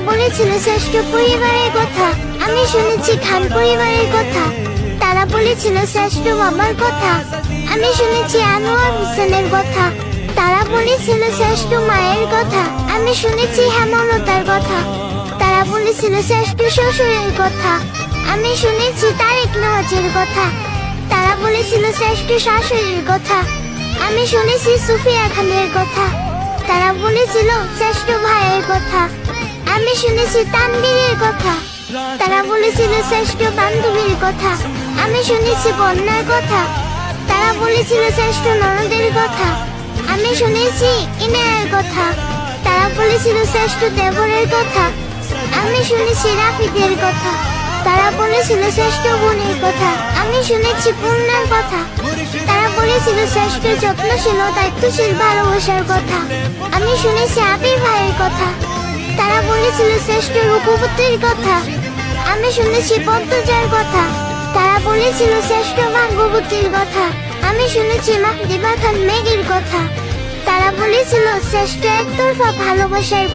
বলেছিল শ্রেষ্ঠ পরিবারের কথা, আমি শুনেছি খান পরিবারের কথা। তারা বলেছিল শ্রেষ্ঠ বাবার কথা, আমি শুনেছি আনোয়ার হোসেনের কথা। তারা বলেছিল শ্রেষ্ঠ মায়ের কথা, আমি শুনেছি হেমলতার কথা। তারা বলেছিল শ্রেষ্ঠ শ্বশুরের কথা, আমি শুনেছি তারেক নওয়াজের কথা। তারা বলেছিল শ্রেষ্ঠ শাশুড়ির কথা, আমি শুনেছি সুফিয়া খানের কথা। তারা বলেছিল শ্রেষ্ঠ ভাইয়ের কথা, আমি শুনেছি তানভীরের কথা। তারা বলেছিল শ্রেষ্ঠ বান্ধবীর কথা, আমি শুনেছি বন্যার কথা। তারা বলেছিল শ্রেষ্ঠ ননদের কথা, আমি শুনেছি ইনায়ের কথা। তারা বলেছিল শ্রেষ্ঠ দেবরের কথা, আমি শুনেছি রাফিদের কথা। তারা বলেছিল শ্রেষ্ঠ বোনের কথা, আমি শুনেছি পূর্ণার কথা। তারা বলেছিল শ্রেষ্ঠ যত্নশীল ও দায়িত্বশীল ভালোবাসার কথা, আমি শুনেছি আবির ভাইয়ের কথা। তারা বলেছিল শ্রেষ্ঠ রূপবতীর কথা, আমি শুনেছি পদ্মজার কথা। তারা বলেছিল শ্রেষ্ঠ ভাগ্যবতীর কথা, আমি শুনেছি মাহদিবা খান মেঘের কথা। তারা বলেছিল শ্রেষ্ঠ একতরফা ভালোবাসার